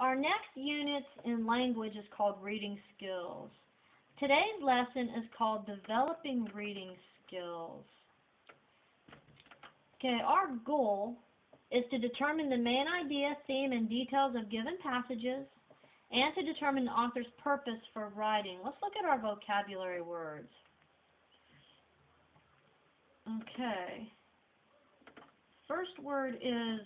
Our next unit in language is called reading skills. Today's lesson is called developing reading skills. Okay, our goal is to determine the main idea, theme, and details of given passages, and to determine the author's purpose for writing. Let's look at our vocabulary words. Okay. First word is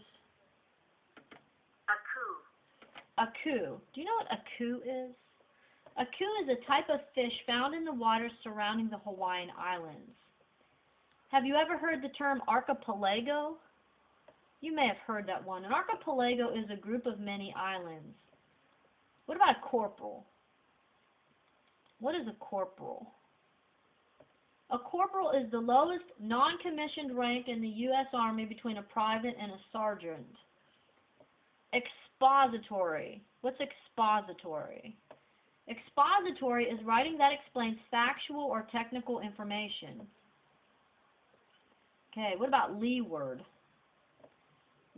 a coup. Do you know what a coup is? A coup is a type of fish found in the waters surrounding the Hawaiian Islands. Have you ever heard the term archipelago? You may have heard that one. An archipelago is a group of many islands. What about a corporal? What is a corporal? A corporal is the lowest non-commissioned rank in the U.S. Army between a private and a sergeant. Expository. What's expository? Expository is writing that explains factual or technical information. Okay, what about leeward?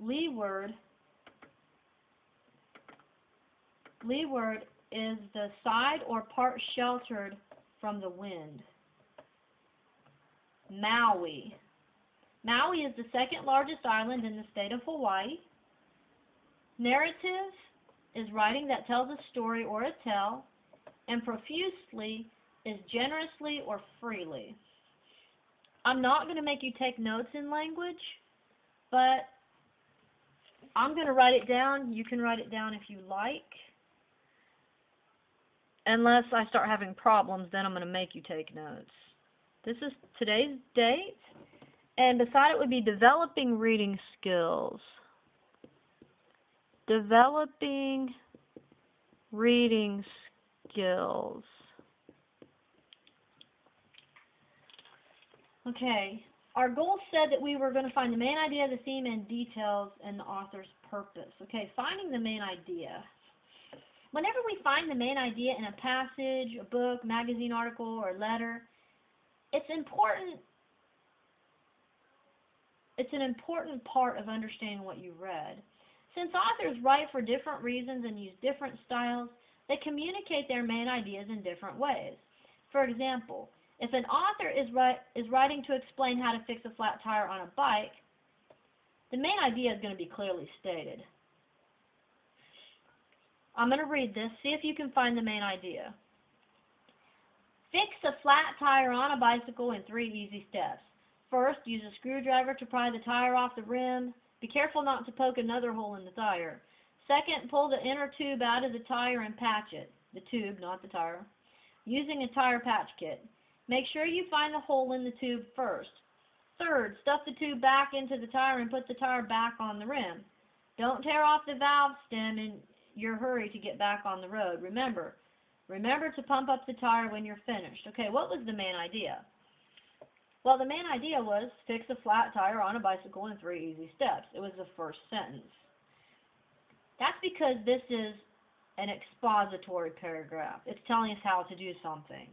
Leeward is the side or part sheltered from the wind. Maui. Maui is the second largest island in the state of Hawaii. Narrative is writing that tells a story or a tale, and profusely is generously or freely. I'm not going to make you take notes in language, but I'm going to write it down. You can write it down if you like. Unless I start having problems, then I'm going to make you take notes. This is today's date, and beside it would be developing reading skills. Developing reading skills. Okay, our goal said that we were going to find the main idea, the theme, and details, and the author's purpose. Okay, finding the main idea. Whenever we find the main idea in a passage, a book, magazine article, or letter, it's an important part of understanding what you read. Since authors write for different reasons and use different styles, they communicate their main ideas in different ways. For example, if an author is writing to explain how to fix a flat tire on a bike, the main idea is going to be clearly stated. I'm going to read this. See if you can find the main idea. Fix a flat tire on a bicycle in 3 easy steps. First, use a screwdriver to pry the tire off the rim. Be careful not to poke another hole in the tire. Second, pull the inner tube out of the tire and patch it. The tube, not the tire. Using a tire patch kit. Make sure you find the hole in the tube first. Third, stuff the tube back into the tire and put the tire back on the rim. Don't tear off the valve stem in your hurry to get back on the road. Remember to pump up the tire when you're finished. Okay, what was the main idea? Well, the main idea was fix a flat tire on a bicycle in 3 easy steps. It was the first sentence. That's because this is an expository paragraph. It's telling us how to do something.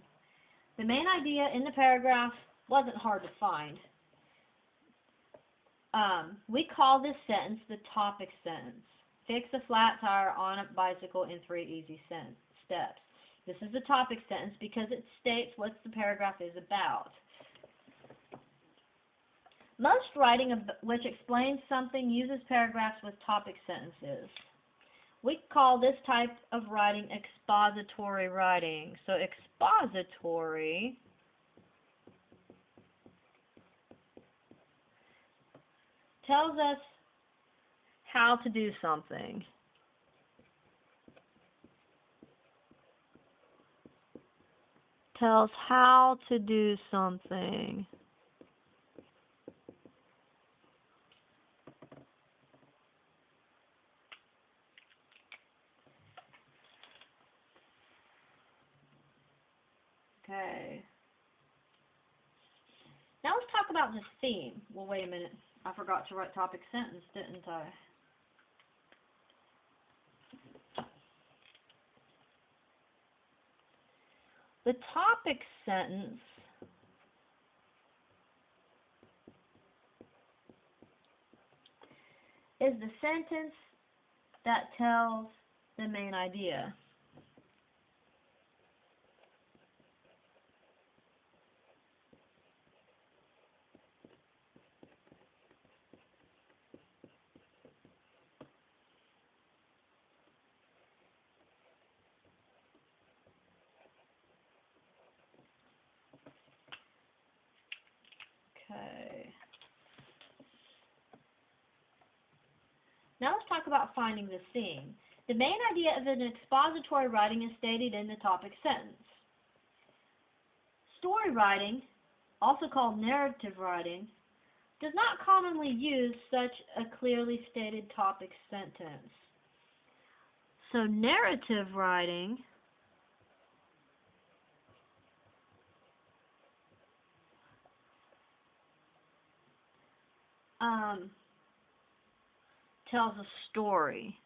The main idea in the paragraph wasn't hard to find. We call this sentence the topic sentence. Fix a flat tire on a bicycle in 3 easy steps. This is the topic sentence because it states what the paragraph is about. Most writing which explains something uses paragraphs with topic sentences. We call this type of writing expository writing. So expository tells us how to do something. Tells how to do something. Okay. Now let's talk about the theme. Well, wait a minute. I forgot to write topic sentence, didn't I? The topic sentence is the sentence that tells the main idea. Okay. Now let's talk about finding the theme. The main idea of an expository writing is stated in the topic sentence. Story writing, also called narrative writing, does not commonly use such a clearly stated topic sentence. So narrative writing tells a story.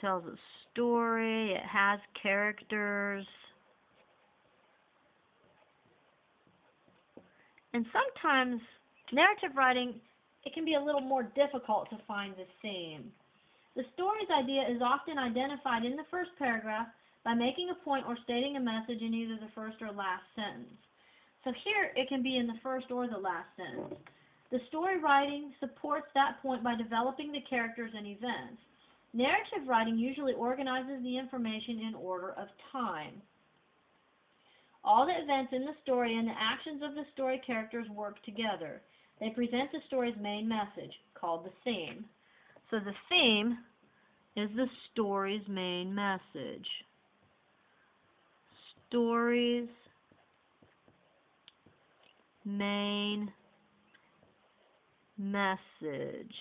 Tells a story, it has characters. And sometimes narrative writing, it can be a little more difficult to find the theme. The story's idea is often identified in the first paragraph by making a point or stating a message in either the first or last sentence. So here it can be in the first or the last sentence. The story writing supports that point by developing the characters and events. Narrative writing usually organizes the information in order of time. All the events in the story and the actions of the story characters work together. They present the story's main message, called the theme. So the theme is the story's main message. Story's main message.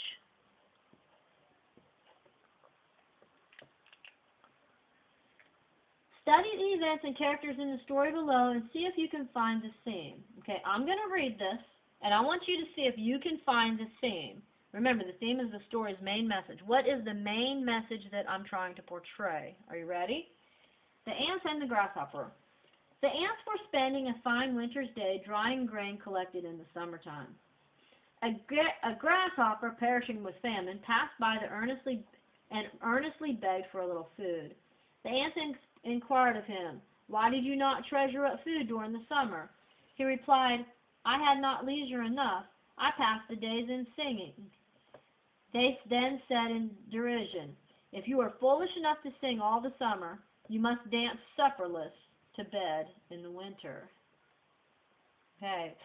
Study the events and characters in the story below and see if you can find the theme. Okay, I'm going to read this, and I want you to see if you can find the theme. Remember, the theme is the story's main message. What is the main message that I'm trying to portray? Are you ready? The ants and the grasshopper. The ants were spending a fine winter's day drying grain collected in the summertime. A grasshopper, perishing with famine, passed by and earnestly begged for a little food. The ants inquired of him, "Why did you not treasure up food during the summer?" He replied, "I had not leisure enough. I passed the days in singing." They then said in derision, "If you are foolish enough to sing all the summer, you must dance supperless to bed in the winter." Okay.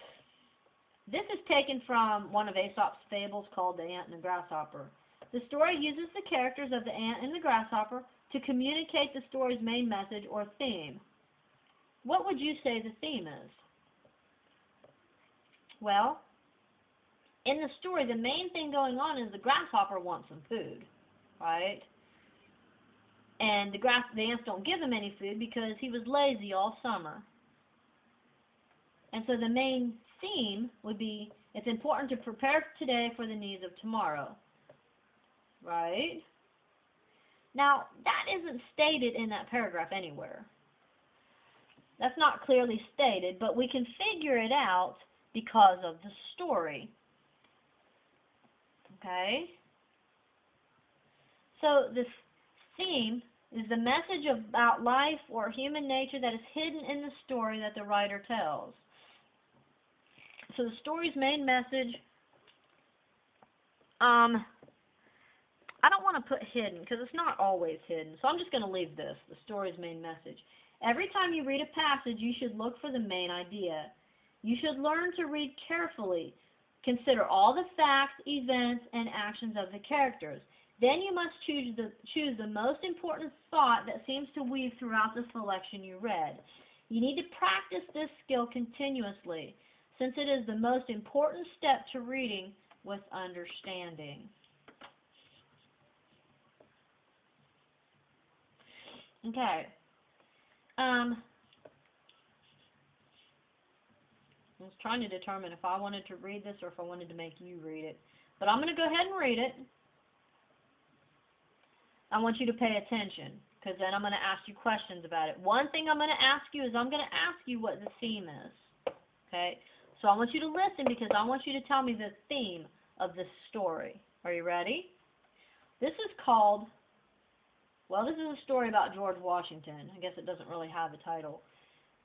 This is taken from one of Aesop's fables called The Ant and the Grasshopper. The story uses the characters of the ant and the grasshopper to communicate the story's main message or theme. What would you say the theme is? Well, in the story, the main thing going on is the grasshopper wants some food, right? And the ants don't give him any food because he was lazy all summer. And so the main theme would be, it's important to prepare today for the needs of tomorrow, right? Now, that isn't stated in that paragraph anywhere. That's not clearly stated, but we can figure it out because of the story. Okay? So this theme is the message about life or human nature that is hidden in the story that the writer tells. So the story's main message, I don't want to put hidden because it's not always hidden. So I'm just going to leave this, the story's main message. Every time you read a passage, you should look for the main idea. You should learn to read carefully. Consider all the facts, events, and actions of the characters. Then you must choose the most important thought that seems to weave throughout the selection you read. You need to practice this skill continuously, since it is the most important step to reading with understanding. Okay. I was trying to determine if I wanted to read this or if I wanted to make you read it. But I'm going to go ahead and read it. I want you to pay attention, because then I'm going to ask you questions about it. One thing I'm going to ask you is I'm going to ask you what the theme is. Okay? So I want you to listen, because I want you to tell me the theme of this story. Are you ready? This is called, well, this is a story about George Washington. I guess it doesn't really have a title.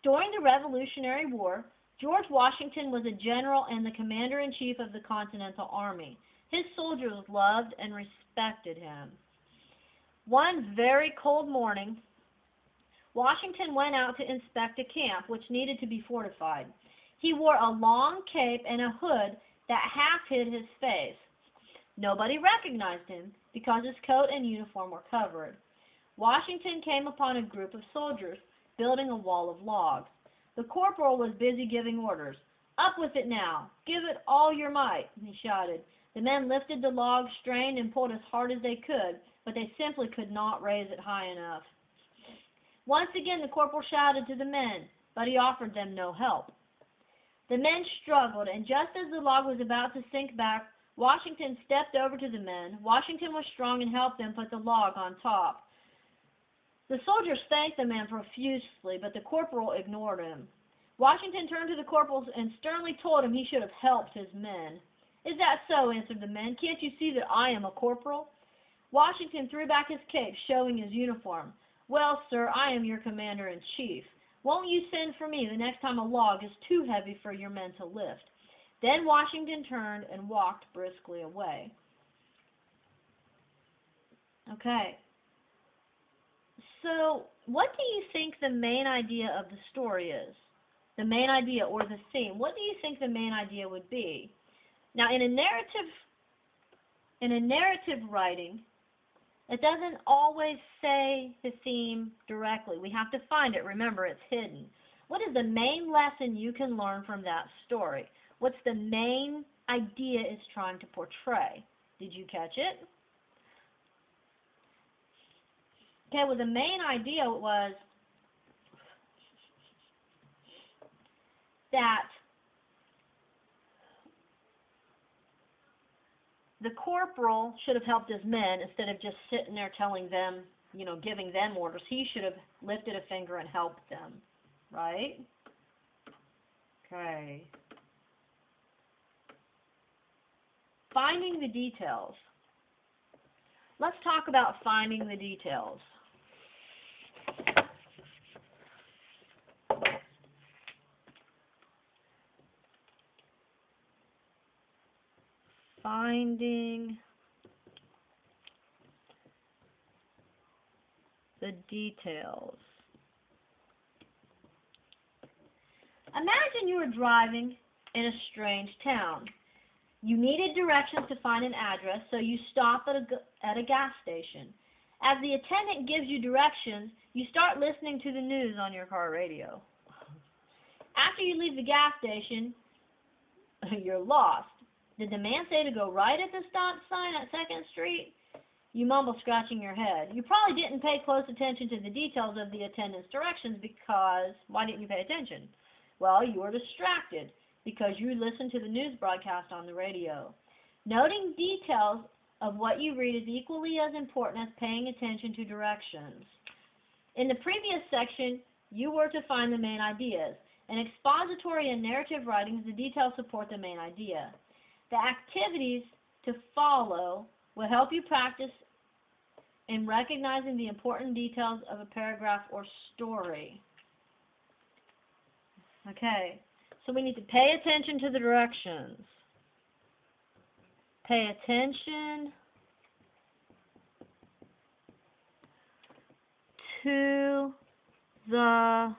During the Revolutionary War, George Washington was a general and the commander-in-chief of the Continental Army. His soldiers loved and respected him. One very cold morning, Washington went out to inspect a camp which needed to be fortified. He wore a long cape and a hood that half hid his face. Nobody recognized him because his coat and uniform were covered. Washington came upon a group of soldiers building a wall of logs. The corporal was busy giving orders. "Up with it now! Give it all your might!" he shouted. The men lifted the log, strained, and pulled as hard as they could, but they simply could not raise it high enough. Once again the corporal shouted to the men, but he offered them no help. The men struggled, and just as the log was about to sink back, Washington stepped over to the men. Washington was strong and helped them put the log on top. The soldiers thanked the man profusely, but the corporal ignored him. Washington turned to the corporal and sternly told him he should have helped his men. "Is that so?" answered the men. "Can't you see that I am a corporal?" Washington threw back his cape, showing his uniform. "Well, sir, I am your commander-in-chief. Won't you send for me the next time a log is too heavy for your men to lift?" Then Washington turned and walked briskly away. Okay. So, what do you think the main idea of the story is? The main idea or the theme. What do you think the main idea would be? Now, in a narrative writing, it doesn't always say the theme directly. We have to find it. Remember, it's hidden. What is the main lesson you can learn from that story? What's the main idea it's trying to portray? Did you catch it? Okay, well, the main idea was that the corporal should have helped his men instead of just sitting there telling them, giving them orders. He should have lifted a finger and helped them, right? Okay. Finding the details. Let's talk about finding the details. Finding the details. Imagine you were driving in a strange town. You needed directions to find an address, so you stop at a gas station. As the attendant gives you directions, you start listening to the news on your car radio. After you leave the gas station, you're lost. Did the man say to go right at the stop sign at 2nd Street? You mumble, scratching your head. You probably didn't pay close attention to the details of the attendant's directions because, why didn't you pay attention? Well, you were distracted because you listened to the news broadcast on the radio. Noting details of what you read is equally as important as paying attention to directions. In the previous section, you were to find the main ideas. In expository and narrative writings, the details support the main idea. The activities to follow will help you practice in recognizing the important details of a paragraph or story. Okay, so we need to pay attention to the directions. Pay attention to the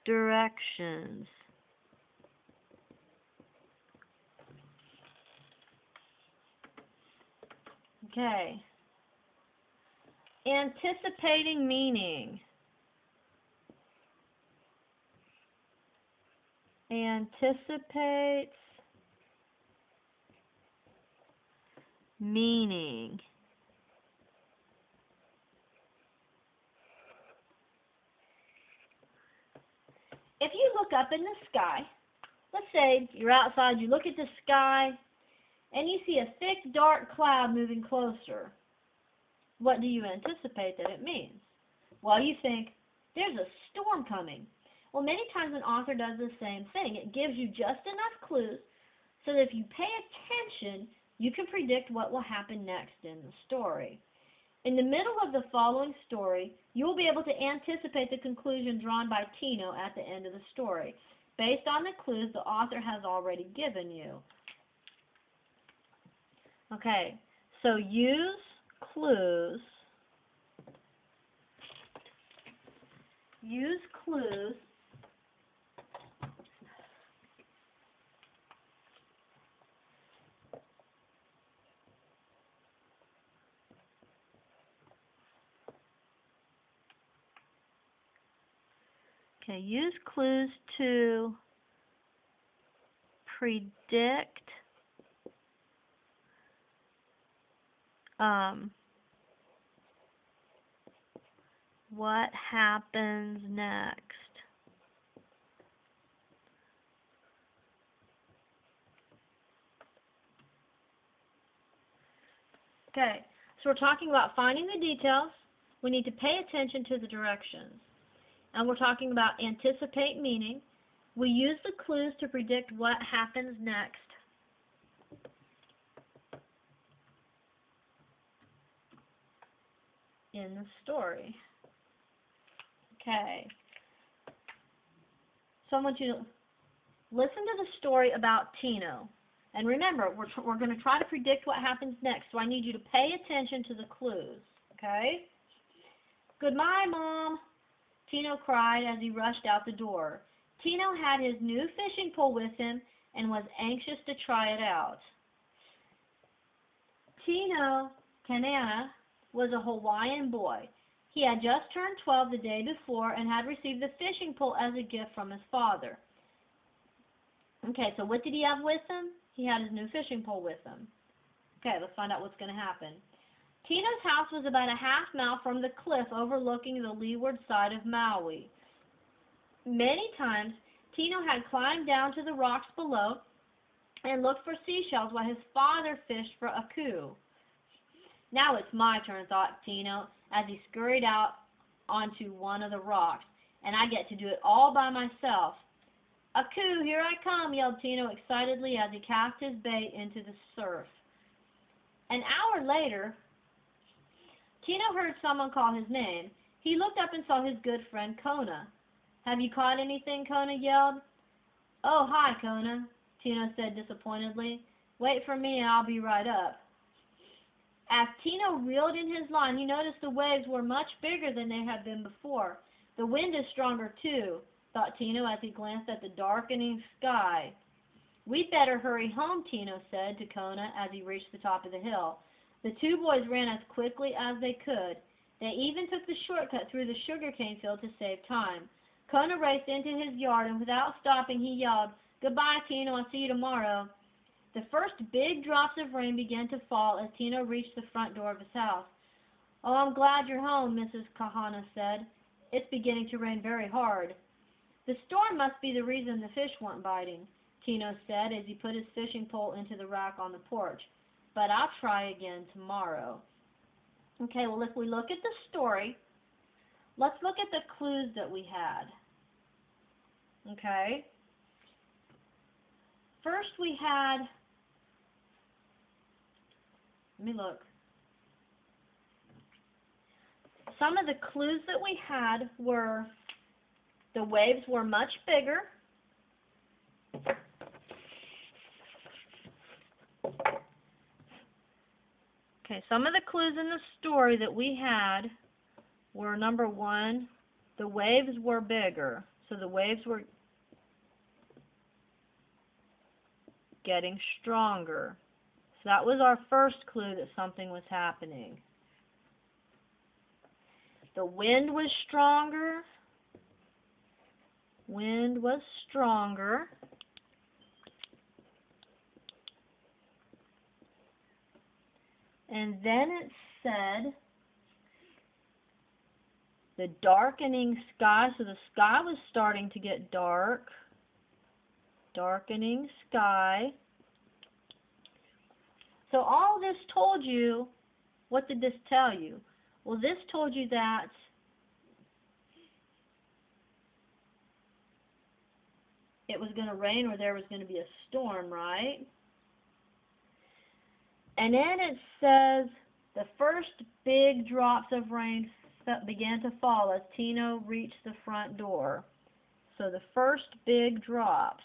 directions. Okay. Anticipating meaning. Anticipates meaning. If you look up in the sky, let's say you're outside, you look at the sky, and you see a thick, dark cloud moving closer. What do you anticipate that it means? Well, you think, there's a storm coming. Well, many times an author does the same thing. It gives you just enough clues so that if you pay attention, you can predict what will happen next in the story. In the middle of the following story, you will be able to anticipate the conclusion drawn by Tino at the end of the story, based on the clues the author has already given you. Okay, so use clues. Use clues use clues to predict what happens next. Okay, so we're talking about finding the details. We need to pay attention to the directions. And we're talking about anticipate meaning. We use the clues to predict what happens next. In the story. Okay. So I want you to listen to the story about Tino. And remember, we're going to try to predict what happens next, so I need you to pay attention to the clues. Okay? Goodbye, Mom, Tino cried as he rushed out the door. Tino had his new fishing pole with him and was anxious to try it out. Tino Kanana was a Hawaiian boy. He had just turned 12 the day before and had received the fishing pole as a gift from his father. Okay, so what did he have with him? He had his new fishing pole with him. Okay, let's find out what's going to happen. Tino's house was about a half-mile from the cliff overlooking the leeward side of Maui. Many times, Tino had climbed down to the rocks below and looked for seashells while his father fished for aku. Now it's my turn, thought Tino, as he scurried out onto one of the rocks, and I get to do it all by myself. Aku, here I come, yelled Tino excitedly as he cast his bait into the surf. An hour later, Tino heard someone call his name. He looked up and saw his good friend Kona. Have you caught anything? Kona yelled. Oh, hi, Kona, Tino said disappointedly. Wait for me and I'll be right up. As Tino reeled in his line, he noticed the waves were much bigger than they had been before. The wind is stronger too, thought Tino as he glanced at the darkening sky. We'd better hurry home, Tino said to Kona as he reached the top of the hill. The two boys ran as quickly as they could. They even took the shortcut through the sugarcane field to save time. Kona raced into his yard, and without stopping, he yelled, Goodbye, Tino, I'll see you tomorrow. The first big drops of rain began to fall as Tino reached the front door of his house. Oh, I'm glad you're home, Mrs. Kahana said. It's beginning to rain very hard. The storm must be the reason the fish weren't biting, Tino said as he put his fishing pole into the rack on the porch. But I'll try again tomorrow. Okay, well, if we look at the story, let's look at the clues that we had. Okay? First we had, let me look. Some of the clues that we had were the waves were much bigger. Okay, some of the clues in the story that we had were, number one, the waves were bigger. So the waves were getting stronger. So that was our first clue that something was happening. The wind was stronger. Wind was stronger. And then it said the darkening sky. So the sky was starting to get dark. Darkening sky. So all this told you, what did this tell you? Well, this told you that it was going to rain or there was going to be a storm, right? And then it says the first big drops of rain began to fall as Tino reached the front door. So the first big drops.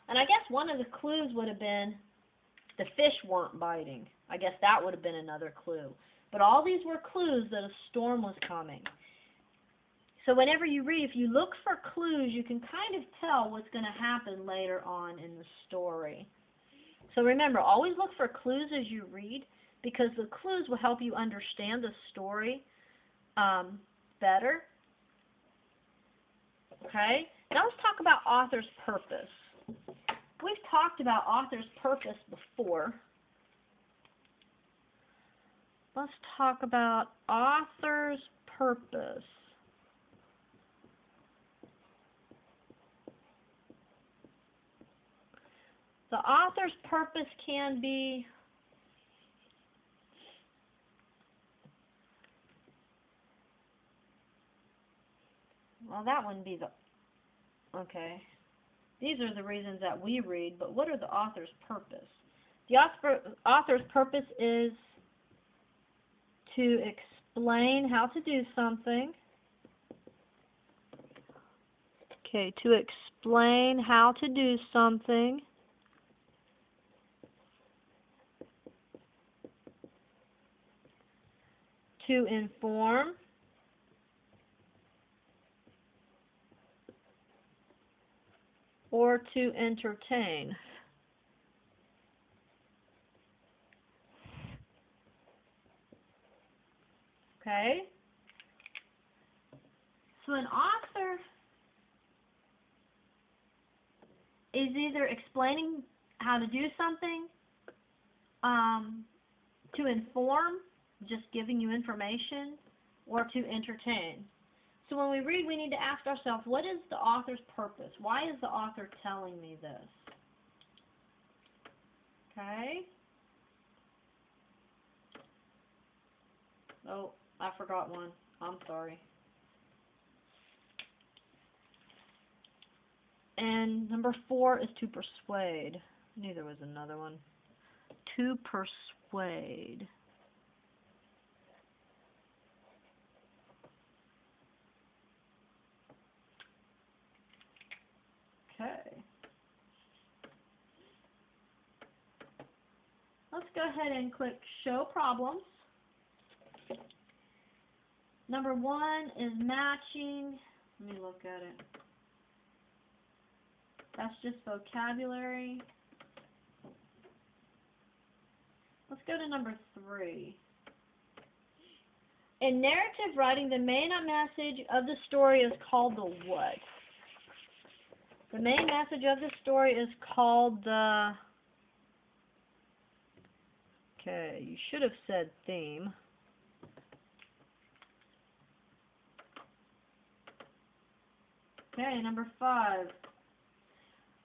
And I guess one of the clues would have been the fish weren't biting. I guess that would have been another clue. But all these were clues that a storm was coming. So whenever you read, if you look for clues, you can kind of tell what's going to happen later on in the story. So remember, always look for clues as you read, because the clues will help you understand the story better. Okay? Now let's talk about author's purpose. We've talked about author's purpose before. Let's talk about author's purpose. The author's purpose can be well, that wouldn't be the okay. These are the reasons that we read, but what are the author's purpose? The author's purpose is to explain how to do something. Okay, to explain how to do something. To inform. Or to entertain. Okay? So an author is either explaining how to do something, to inform, just giving you information, or to entertain. So when we read, we need to ask ourselves, what is the author's purpose? Why is the author telling me this? Okay? Oh, I forgot one. I'm sorry. And number 4 is to persuade. I knew there was another one. To persuade. Okay. Let's go ahead and click Show Problems. Number 1 is matching. Let me look at it. That's just vocabulary. Let's go to number 3. In narrative writing, the main message of the story is called the what? The main message of the story is called the... Okay, you should have said theme. Okay, number 5.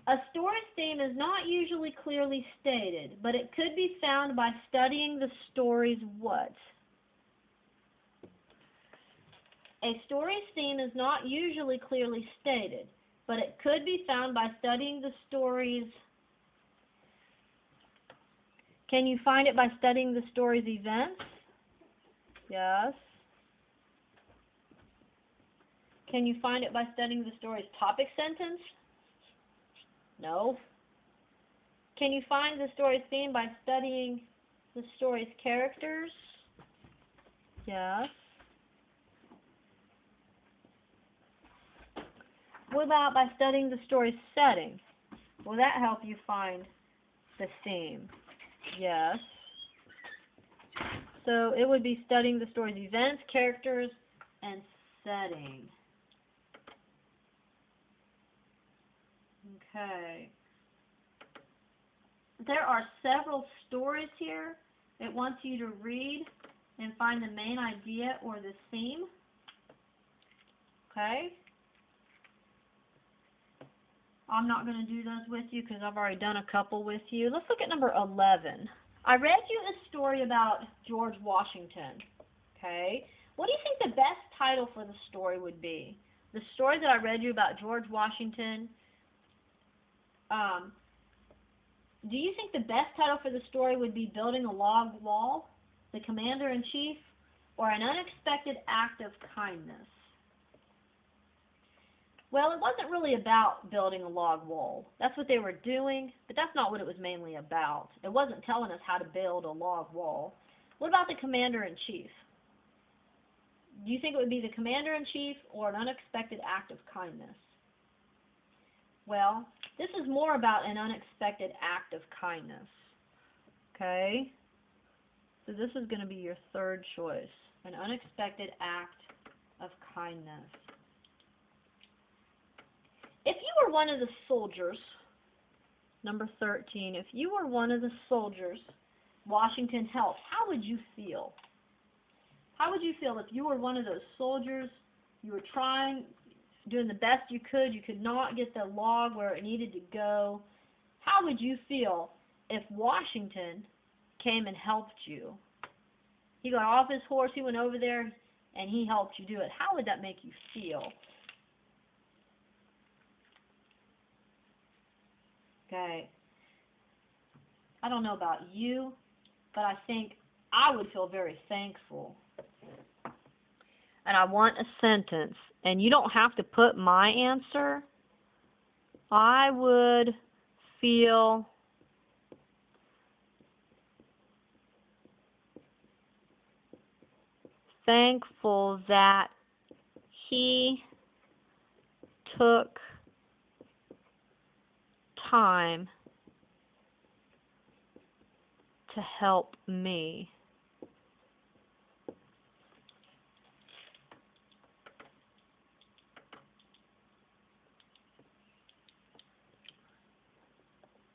A story's theme is not usually clearly stated, but it could be found by studying the story's what? A story's theme is not usually clearly stated, but it could be found by studying the story's... Can you find it by studying the story's events? Yes. Can you find it by studying the story's topic sentence? No. Can you find the story's theme by studying the story's characters? Yes. What about by studying the story's setting? Will that help you find the theme? Yes. So it would be studying the story's events, characters, and setting. Okay. There are several stories here. It wants you to read and find the main idea or the theme. Okay? I'm not going to do those with you because I've already done a couple with you. Let's look at number 11. I read you a story about George Washington, okay? What do you think the best title for the story would be? The story that I read you about George Washington, do you think the best title for the story would be Building a Log Wall, The Commander-in-Chief, or An Unexpected Act of Kindness? Well, it wasn't really about building a log wall. That's what they were doing, but that's not what it was mainly about. It wasn't telling us how to build a log wall. What about the Commander-in-Chief? Do you think it would be the Commander-in-Chief or An Unexpected Act of Kindness? Well, this is more about an unexpected act of kindness. Okay? So this is going to be your third choice. An unexpected act of kindness. If you were one of the soldiers, number 13, if you were one of the soldiers Washington helped, how would you feel? How would you feel if you were one of those soldiers, you were doing the best you could not get the log where it needed to go? How would you feel if Washington came and helped you? He got off his horse, he went over there, and he helped you do it. How would that make you feel? Okay. I don't know about you, but I think I would feel very thankful. And I want a sentence. And you don't have to put my answer. I would feel thankful that he took time to help me.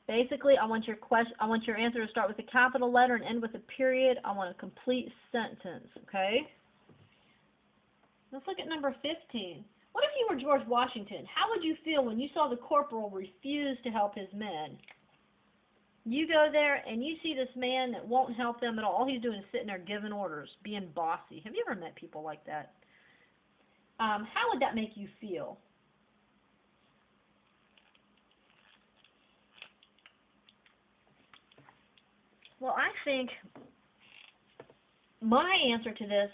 Basically, I want your answer to start with a capital letter and end with a period. I want a complete sentence, okay? Let's look at number 15. What if you were George Washington? How would you feel when you saw the corporal refuse to help his men? You go there and you see this man that won't help them at all. All he's doing is sitting there giving orders, being bossy. Have you ever met people like that? How would that make you feel? Well, I think my answer to this,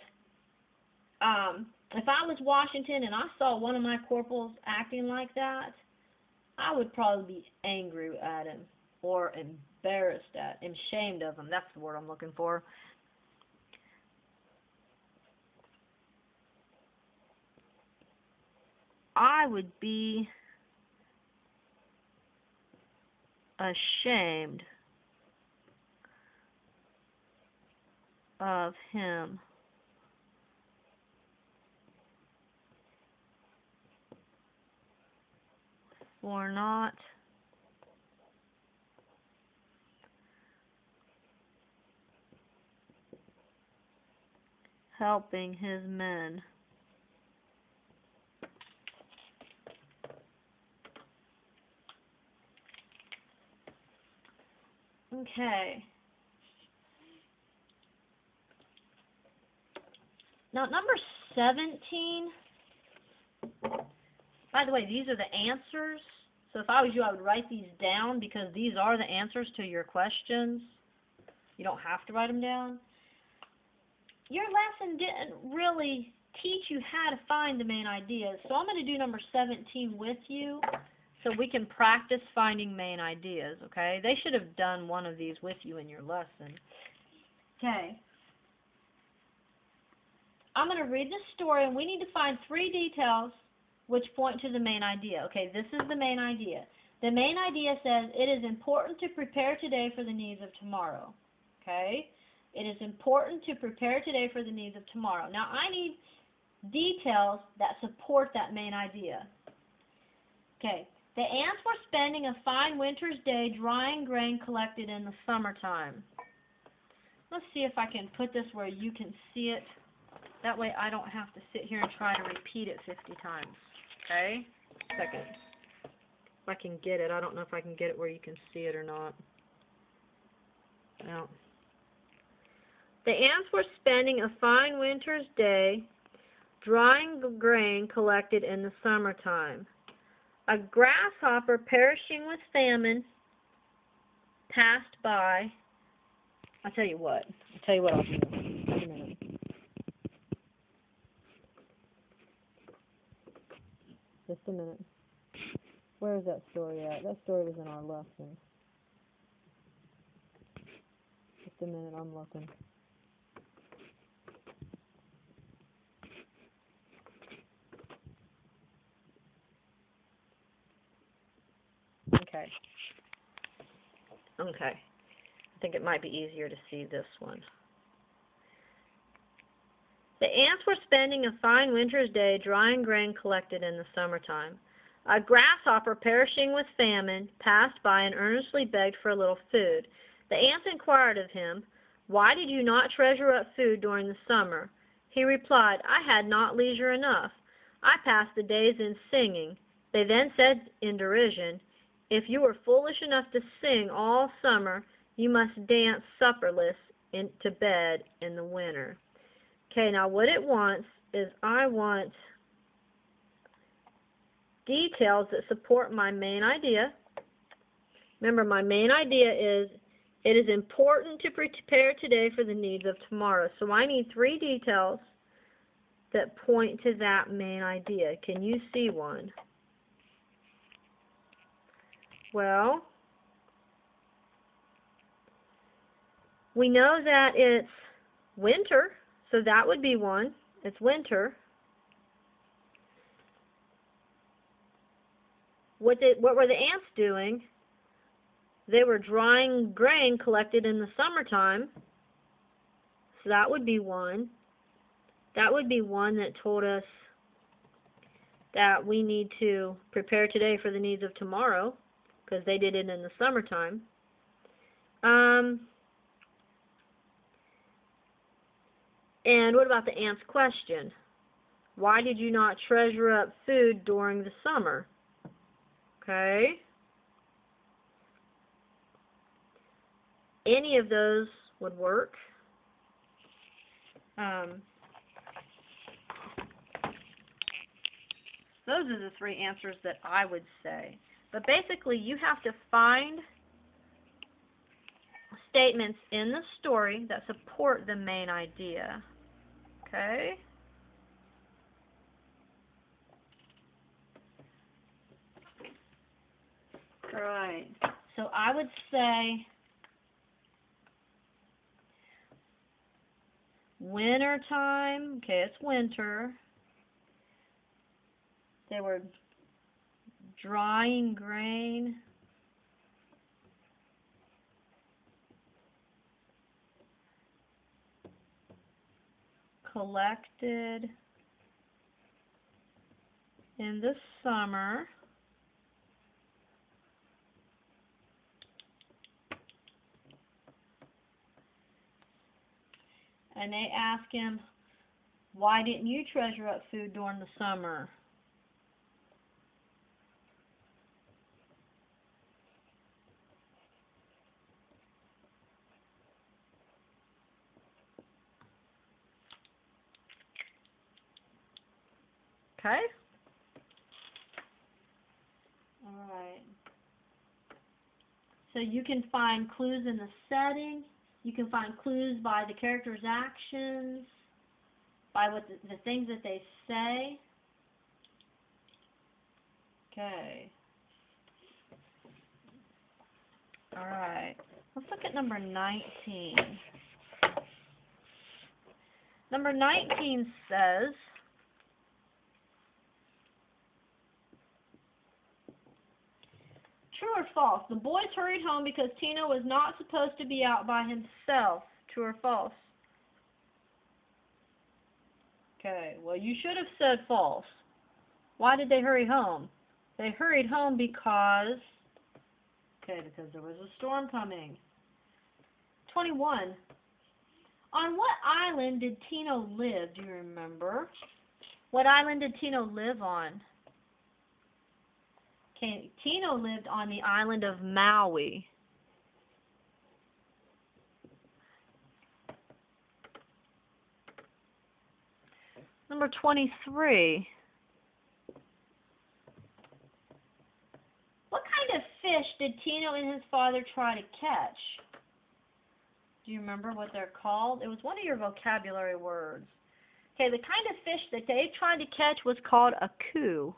if I was Washington and I saw one of my corporals acting like that, I would probably be angry at him or embarrassed at him, ashamed of him. That's the word I'm looking for. I would be ashamed of him for not helping his men. Okay. Now, number 17, by the way, these are the answers. So if I was you, I would write these down because these are the answers to your questions. You don't have to write them down. Your lesson didn't really teach you how to find the main ideas. So I'm going to do number 17 with you so we can practice finding main ideas, okay? They should have done one of these with you in your lesson. Okay. I'm going to read the story, and we need to find 3 details which point to the main idea. Okay, this is the main idea. The main idea says it is important to prepare today for the needs of tomorrow. Okay? It is important to prepare today for the needs of tomorrow. Now, I need details that support that main idea. Okay. The ants were spending a fine winter's day drying grain collected in the summertime. Let's see if I can put this where you can see it. That way I don't have to sit here and try to repeat it 50 times. Okay? Second. If I can get it. I don't know if I can get it where you can see it or not. No. The ants were spending a fine winter's day drying the grain collected in the summertime. A grasshopper perishing with famine passed by. I'll tell you what I'll do. Wait a minute. Just a minute. Where is that story at? That story was in our lesson. Just a minute, I'm looking. Okay. I think it might be easier to see this one. The ants were spending a fine winter's day drying grain collected in the summertime. A grasshopper perishing with famine passed by and earnestly begged for a little food. The ants inquired of him, "Why did you not treasure up food during the summer?" He replied, "I had not leisure enough. I passed the days in singing." They then said in derision, "If you were foolish enough to sing all summer, you must dance supperless to bed in the winter." Okay, now what it wants is I want details that support my main idea. Remember, my main idea is it is important to prepare today for the needs of tomorrow. So I need 3 details that point to that main idea. Can you see one? Well, we know that it's winter, so that would be one. It's winter. What were the ants doing? They were drying grain collected in the summertime. So that would be one. That would be one that told us that we need to prepare today for the needs of tomorrow, because they did it in the summertime. And what about the ant's question? Why did you not treasure up food during the summer? Okay. Any of those would work. Those are the 3 answers that I would say. But basically, you have to find statements in the story that support the main idea. Okay? All right. So I would say winter time. Okay, it's winter. They were drying grain. Collected in the summer. And they ask him, "Why didn't you treasure up food during the summer?" Okay? Alright. So you can find clues in the setting. You can find clues by the characters' actions, by what the things that they say. Okay. Alright. Let's look at number 19. Number 19 says, true or false? The boys hurried home because Tino was not supposed to be out by himself. True or false? Okay, well, you should have said false. Why did they hurry home? They hurried home because there was a storm coming. 21. On what island did Tino live? Do you remember? What island did Tino live on? Okay, Tino lived on the island of Maui. Number 23. What kind of fish did Tino and his father try to catch? Do you remember what they're called? It was one of your vocabulary words. Okay, the kind of fish that they tried to catch was called a coo.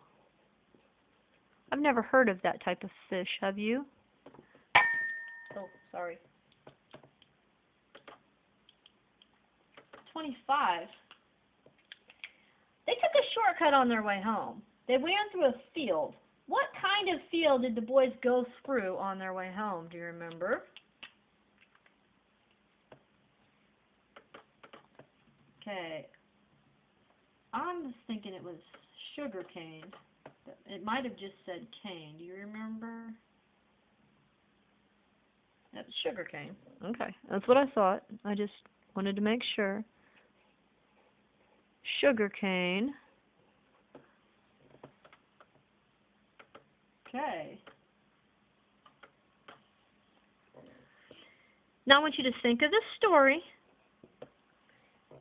I've never heard of that type of fish, have you? Oh, sorry. 25. They took a shortcut on their way home. They ran through a field. What kind of field did the boys go through on their way home? Do you remember? Okay. I'm thinking it was sugar cane. It might have just said cane. Do you remember? That's sugar cane. Okay. That's what I thought. I just wanted to make sure. Sugar cane. Okay. Now I want you to think of the story.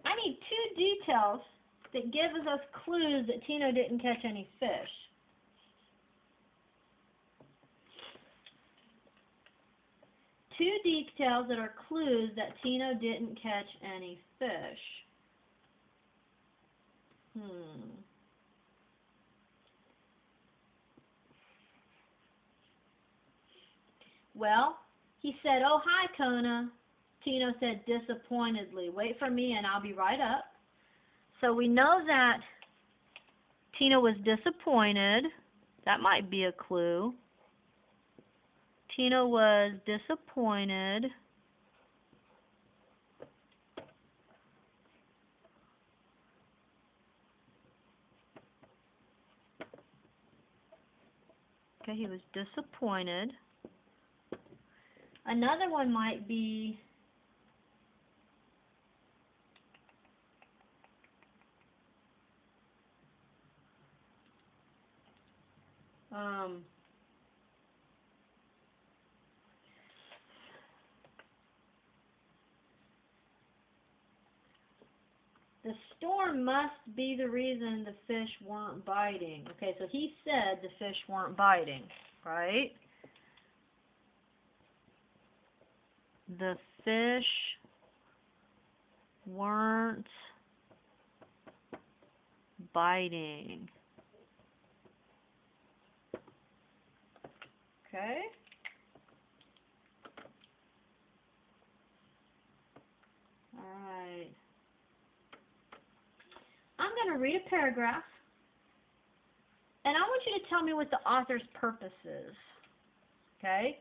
I need 2 details that gives us clues that Tino didn't catch any fish. Two details that are clues that Tino didn't catch any fish. Well, he said, "Oh, hi, Kona." Tino said disappointedly, "Wait for me and I'll be right up." So we know that Tino was disappointed. That might be a clue. Tino was disappointed. Okay, he was disappointed. Another one might be the storm must be the reason the fish weren't biting. Okay, so he said the fish weren't biting, right? The fish weren't biting. Okay? All right. I'm going to read a paragraph, and I want you to tell me what the author's purpose is. Okay?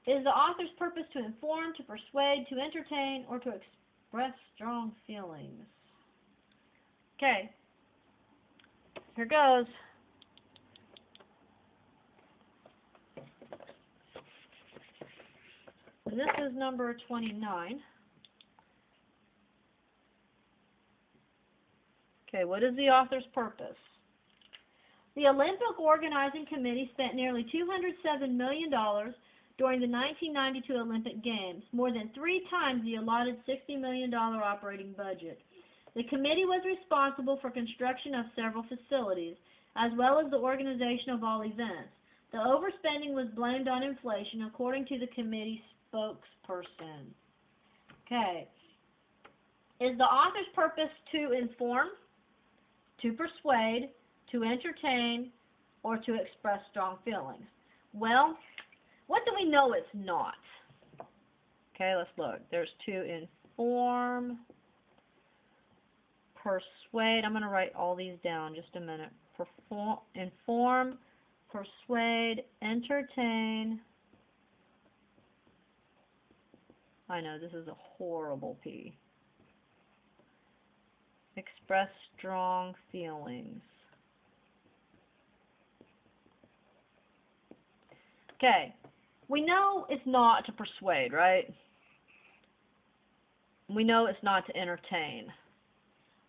Is the author's purpose to inform, to persuade, to entertain, or to express strong feelings? Okay. Here goes. This is number 29. Okay, what is the author's purpose? The Olympic Organizing Committee spent nearly $207 million during the 1992 Olympic Games, more than 3 times the allotted $60 million operating budget. The committee was responsible for construction of several facilities, as well as the organization of all events. The overspending was blamed on inflation, according to the committee spokesperson. Okay. Is the author's purpose to inform, to persuade, to entertain, or to express strong feelings? Well, what do we know it's not? Okay, let's look. There's to inform, persuade. I'm going to write all these down just a minute. Inform, persuade, entertain. I know, this is a horrible P. Express strong feelings. Okay, we know it's not to persuade, right? We know it's not to entertain.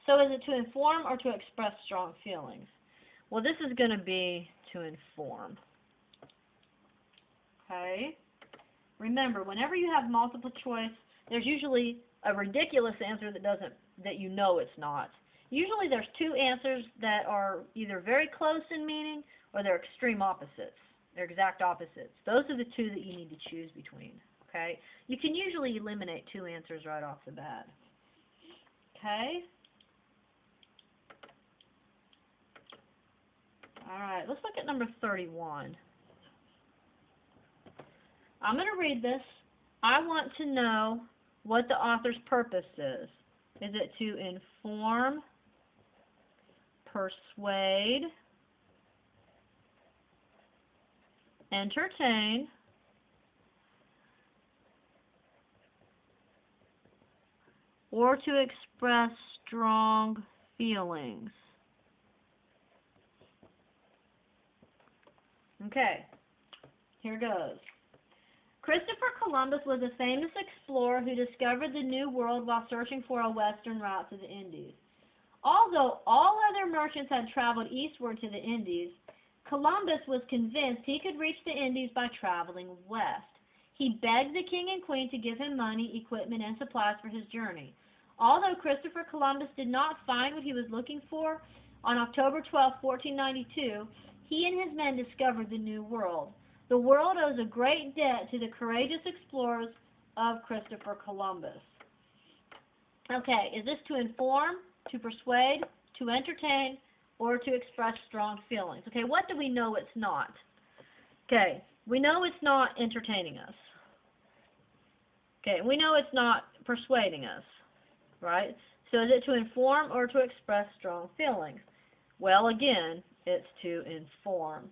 So is it to inform or to express strong feelings? Well, this is going to be to inform. Okay? Remember, whenever you have multiple choice, there's usually a ridiculous answer that you know it's not. Usually there's two answers that are either very close in meaning or they're extreme opposites. They're exact opposites. Those are the two that you need to choose between. Okay? You can usually eliminate two answers right off the bat. Okay? Alright, let's look at number 31. I'm going to read this. I want to know what the author's purpose is. Is it to inform, persuade, entertain, or to express strong feelings? Okay, here goes. Christopher Columbus was a famous explorer who discovered the New World while searching for a western route to the Indies. Although all other merchants had traveled eastward to the Indies, Columbus was convinced he could reach the Indies by traveling west. He begged the king and queen to give him money, equipment, and supplies for his journey. Although Christopher Columbus did not find what he was looking for, on October 12, 1492, he and his men discovered the New World. The world owes a great debt to the courageous explorers of Christopher Columbus. Okay, is this to inform, to persuade, to entertain, or to express strong feelings? Okay, what do we know it's not? Okay, we know it's not entertaining us. Okay, we know it's not persuading us, right? So is it to inform or to express strong feelings? Well, again, it's to inform.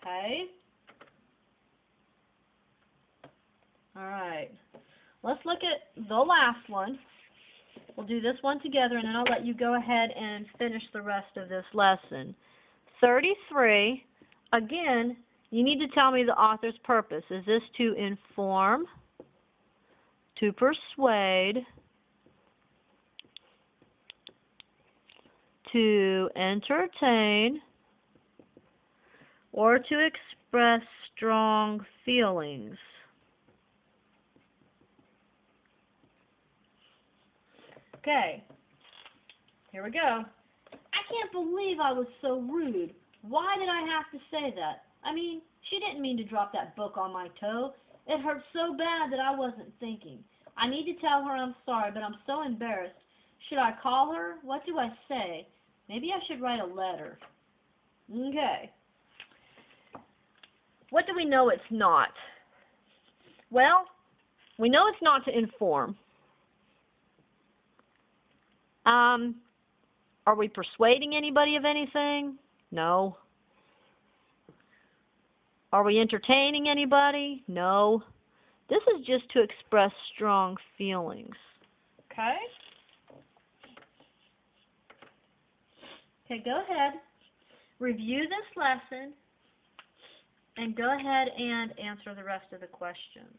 Okay? Alright. Let's look at the last one. We'll do this one together, and then I'll let you go ahead and finish the rest of this lesson. 33. Again, you need to tell me the author's purpose. Is this to inform, to persuade, to entertain, or to express strong feelings? Okay, here we go. I can't believe I was so rude. Why did I have to say that? I mean, she didn't mean to drop that book on my toe. It hurt so bad that I wasn't thinking. I need to tell her I'm sorry, but I'm so embarrassed. Should I call her? What do I say? Maybe I should write a letter. Okay. What do we know it's not? Well, we know it's not to inform. Are we persuading anybody of anything? No. Are we entertaining anybody? No. This is just to express strong feelings. Okay? Okay, go ahead. Review this lesson and go ahead and answer the rest of the questions.